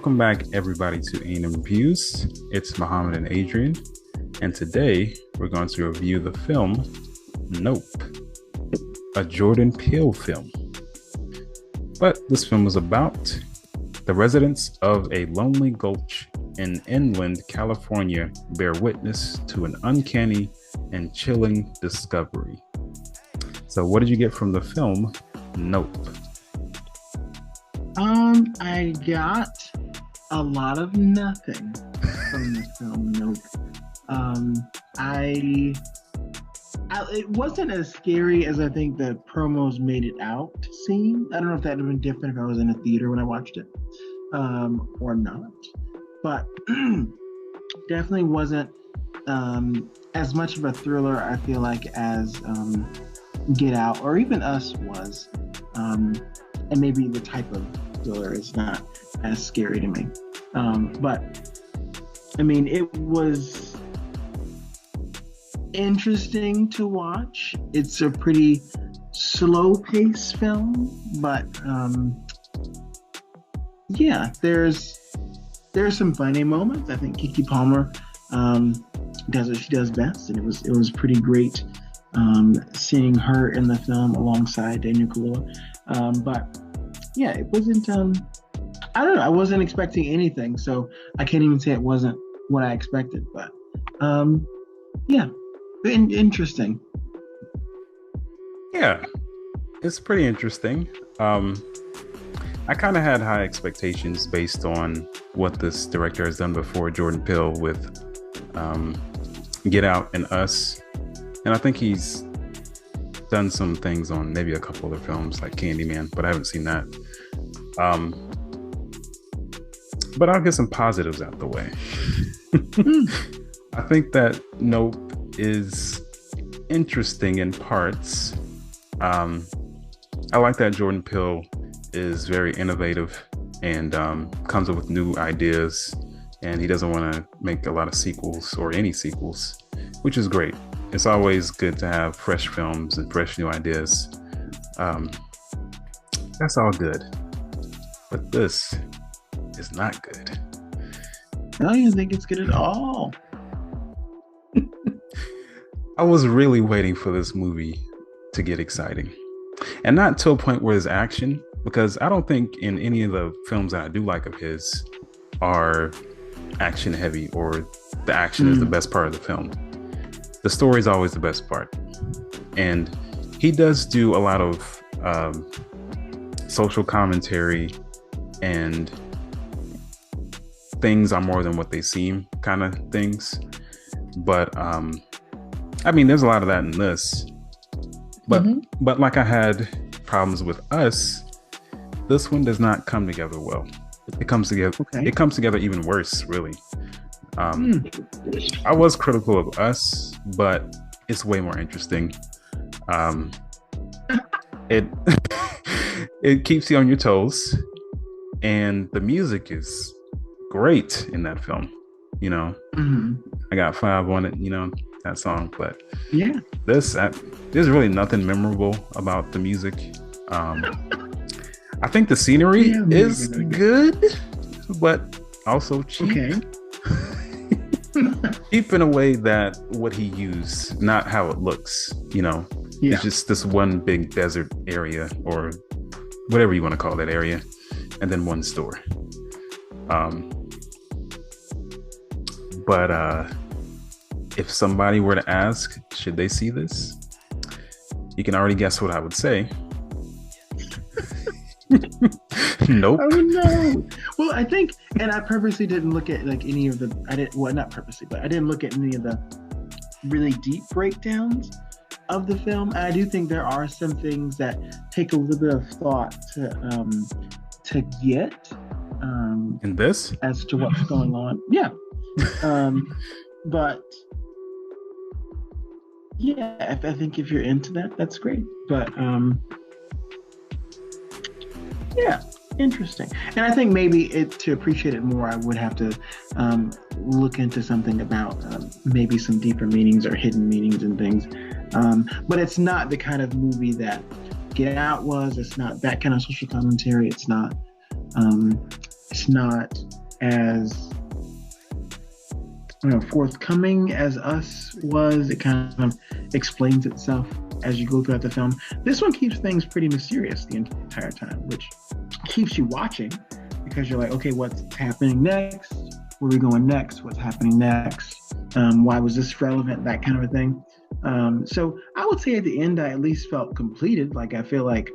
Welcome back, everybody, to A&M Reviews. It's Muhammad and Adrian, and today we're going to review the film Nope, a Jordan Peele film. But this film is about the residents of a lonely gulch in inland California bear witness to an uncanny and chilling discovery. So what did you get from the film Nope? I got a lot of nothing from the film Nope. It wasn't as scary as I think the promos made it out to seem. I don't know if that would have been different if I was in a theater when I watched it, or not. But definitely wasn't as much of a thriller, I feel like, as Get Out or even Us was. And maybe the type of thriller is not as scary to me. But I mean, it was interesting to watch. It's a pretty slow-paced film, but yeah, there's some funny moments. I think Keke Palmer does what she does best, and it was pretty great seeing her in the film alongside Daniel Kaluuya. But yeah, it wasn't. I don't know. I wasn't expecting anything, so I can't even say it wasn't what I expected. But yeah, interesting. Yeah, it's pretty interesting. I kind of had high expectations based on what this director has done before, Jordan Peele, with Get Out and Us. And I think he's done some things on maybe a couple other films like Candyman, but I haven't seen that. But I'll get some positives out the way. I think that Nope is interesting in parts. I like that Jordan Peele is very innovative and comes up with new ideas, and he doesn't want to make a lot of sequels or any sequels, which is great. It's always good to have fresh films and fresh new ideas. That's all good. But this is not good. I don't even think it's good at all. I was really waiting for this movie to get exciting. And not to a point where there's action, because I don't think in any of the films that I do like of his are action heavy, or the action is the best part of the film. The story is always the best part. And he does do a lot of social commentary and things are more than what they seem kind of things. But I mean, there's a lot of that in this. But like I had problems with Us, this one does not come together well. It comes together. Okay. It comes together even worse, really. I was critical of Us, but it's way more interesting. It keeps you on your toes, and the music is great in that film. You know, I got 5 on it. You know, that song, but yeah, there's really nothing memorable about the music. I think the scenery is good, but also cheap. Okay. Cheap in a way that what he used, not how it looks, you know. Yeah. It's just this one big desert area, or whatever you want to call that area, and then one store. But if somebody were to ask, should they see this? You can already guess what I would say. Nope. Oh no. Well, I think, and I purposely didn't look at like any of the, not purposely, but I didn't look at any of the really deep breakdowns of the film. And I do think there are some things that take a little bit of thought to get in this as to what's going on. Yeah. But yeah, I think if you're into that, that's great. But yeah, interesting. And I think maybe to appreciate it more, I would have to look into something about maybe some deeper meanings or hidden meanings and things. But it's not the kind of movie that Get Out was. It's not that kind of social commentary. It's not as forthcoming as Us was. It kind of explains itself as you go throughout the film. This one keeps things pretty mysterious the entire time, which keeps you watching because you're like, okay, what's happening next? Where are we going next? What's happening next? Why was this relevant? That kind of a thing. So I would say at the end, I at least felt completed. Like I feel like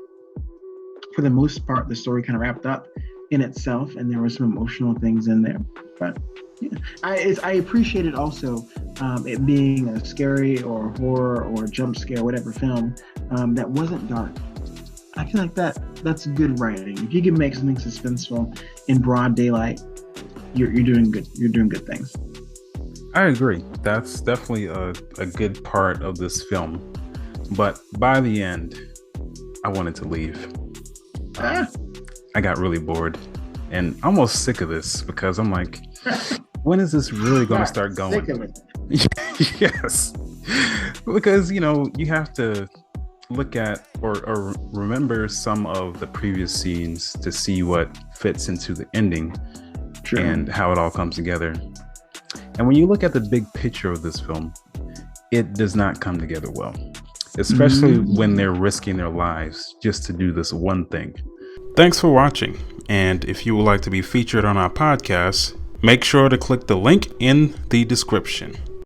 for the most part, the story kind of wrapped up in itself, and there were some emotional things in there. But yeah, I appreciated also it being a scary or horror or jump scare, whatever film that wasn't dark. I feel like that's good writing. If you can make something suspenseful in broad daylight, you're doing good. You're doing good things. I agree. That's definitely a good part of this film. But by the end, I wanted to leave. I got really bored and almost sick of this because I'm like, when is this really going to start going? Sick of it. Yes. Because, you have to look at or remember some of the previous scenes to see what fits into the ending. True. And how it all comes together. And when you look at the big picture of this film, it does not come together well, especially when they're risking their lives just to do this one thing. Thanks for watching. And if you would like to be featured on our podcast, make sure to click the link in the description.